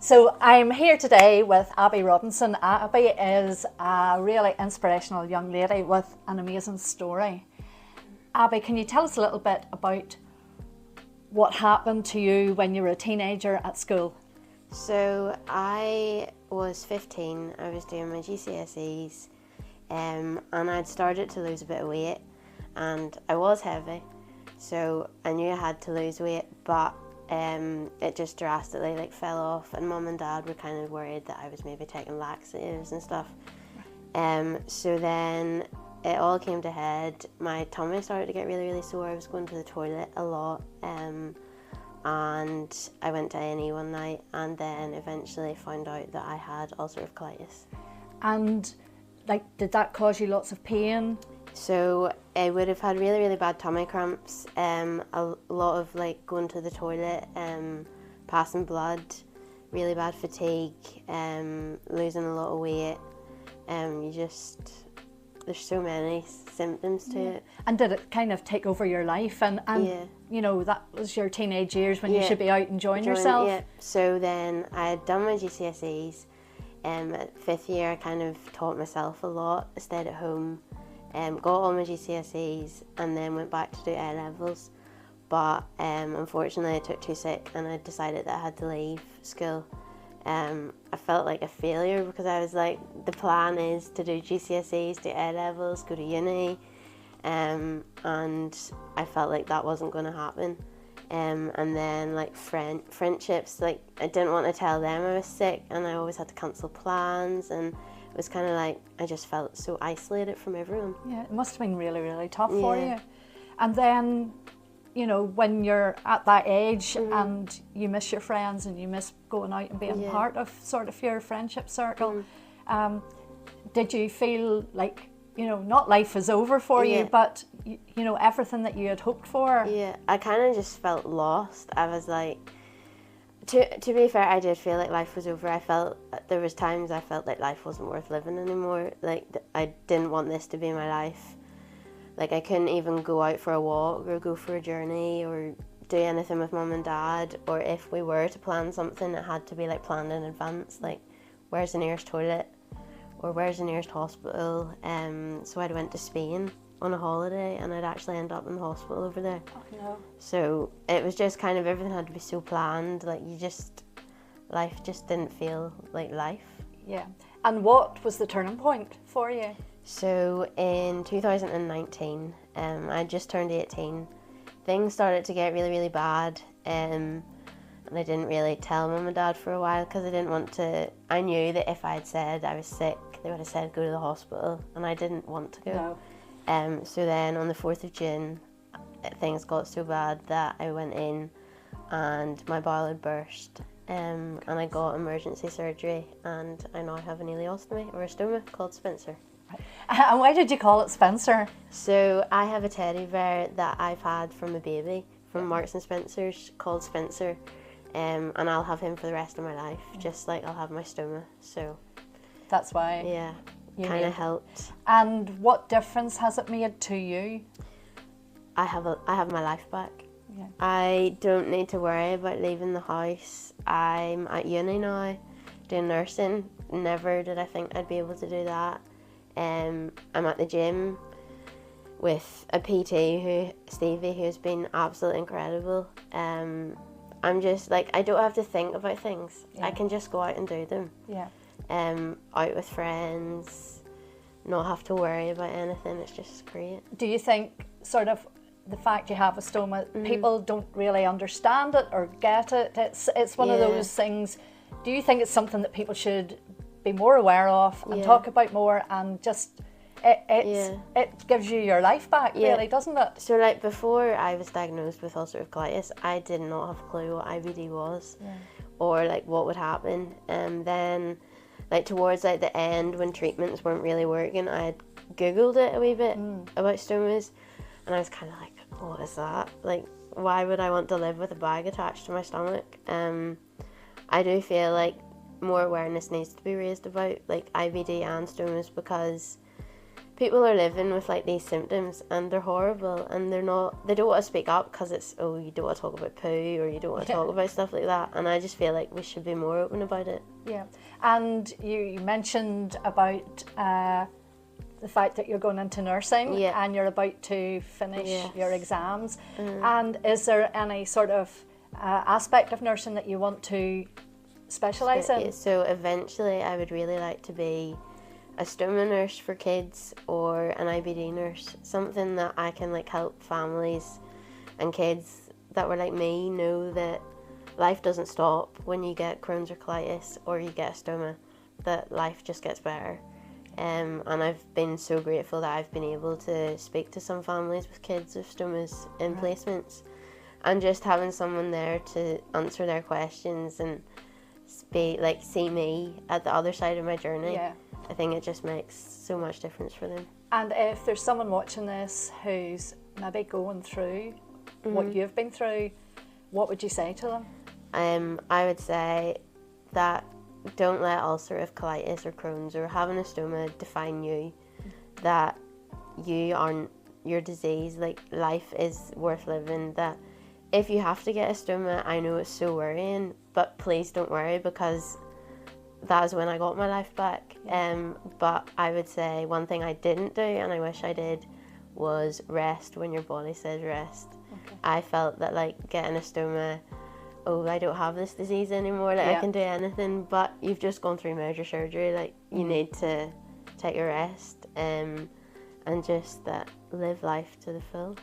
So I'm here today with Abby Robinson. Abby is a really inspirational young lady with an amazing story. Abby, can you tell us a little bit about what happened to you when you were a teenager at school? So I was 15, I was doing my GCSEs and I'd started to lose a bit of weight and I was heavy, so I knew I had to lose weight, but it just drastically fell off, and Mum and Dad were kind of worried that I was maybe taking laxatives and stuff. So then it all came to head. My tummy started to get really sore. I was going to the toilet a lot, and I went to A&E one night and then eventually found out that I had ulcerative colitis. And did that cause you lots of pain? So I would have had really bad tummy cramps, a lot of going to the toilet, passing blood, really bad fatigue, losing a lot of weight. There's so many symptoms to it. And did it kind of take over your life? And yeah. You know, that was your teenage years when you should be out enjoying yourself. Yeah. So then I had done my GCSEs. At 5th year I kind of taught myself a lot. I stayed at home, got all my GCSEs and then went back to do A-levels. But unfortunately I took too sick and I decided that I had to leave school. I felt like a failure because I was like, the plan is to do GCSEs, do A-levels, go to uni, and I felt like that wasn't going to happen. And then friendships, I didn't want to tell them I was sick and I always had to cancel plans, and it was kind of I just felt so isolated from everyone. Yeah, it must have been really tough for you. And then, you know, when you're at that age and you miss your friends and you miss going out and being part of sort of your friendship circle, did you feel like, you know, not life is over for you, but you know, everything that you had hoped for? Yeah, I kind of just felt lost. I was like, to be fair, I did feel like life was over. I felt, there was times I felt like life wasn't worth living anymore. I didn't want this to be my life. I couldn't even go out for a walk or go for a journey or do anything with Mum and Dad, or if we were to plan something, it had to be planned in advance, where's the nearest toilet or where's the nearest hospital. So I went to Spain on a holiday and I'd actually end up in the hospital over there. Oh, no. So it was just kind of, everything had to be so planned, life just didn't feel like life. Yeah. And what was the turning point for you? So in 2019, I just turned 18. Things started to get really bad, and I didn't really tell Mum and Dad for a while because I didn't want to. I knew that if I had said I was sick, they would have said go to the hospital, and I didn't want to go. No. So then on the 4th of June, things got so bad that I went in and my bowel had burst, and I got emergency surgery, and I now have an ileostomy or a stoma called Spencer. And why did you call it Spencer? So I have a teddy bear that I've had from a baby from Marks and Spencer's called Spencer, and I'll have him for the rest of my life, just like I'll have my stoma. So that's why. Yeah, kind of helped. And what difference has it made to you? I have my life back. Yeah. I don't need to worry about leaving the house. I'm at uni now, doing nursing. Never did I think I'd be able to do that. I'm at the gym with a PT, Stevie, who's been absolutely incredible. I'm just I don't have to think about things. Yeah. I can just go out and do them. Yeah. Out with friends, not have to worry about anything. It's just great. Do you think sort of the fact you have a stoma, people don't really understand it or get it? It's one of those things. Do you think it's something that people should be more aware of and talk about more, and just it gives you your life back, really, doesn't it? So before I was diagnosed with ulcerative colitis, I did not have a clue what IBD was or what would happen. And then towards the end, when treatments weren't really working, I had googled it a wee bit about stomas, and I was kind of what is that? Why would I want to live with a bag attached to my stomach? I do feel more awareness needs to be raised about IBD and stomas, because people are living with like these symptoms and they're horrible, and they don't want to speak up because it's, oh, you don't want to talk about poo, or you don't want to talk about stuff like that, and I just feel like we should be more open about it. Yeah. And you mentioned about the fact that you're going into nursing, and you're about to finish your exams. And is there any sort of aspect of nursing that you want to specialise in? So eventually I would really like to be a stoma nurse for kids, or an IBD nurse, something that I can like help families and kids that were like me know that life doesn't stop when you get Crohn's or colitis or you get a stoma, that life just gets better. And I've been so grateful that I've been able to speak to some families with kids with stomas in placements, and just having someone there to answer their questions and see me at the other side of my journey. I think it just makes so much difference for them. And if there's someone watching this who's maybe going through what you've been through, what would you say to them? I would say that don't let ulcerative colitis or Crohn's or having a stoma define you, that you aren't your disease. Like, life is worth living. That if you have to get a stoma, I know it's so worrying, but please don't worry, because that was when I got my life back. But I would say one thing I didn't do, and I wish I did, was rest when your body says rest. I felt that like getting a stoma, oh, I don't have this disease anymore, like I can do anything, but you've just gone through major surgery, like you need to take a rest, and just live life to the full.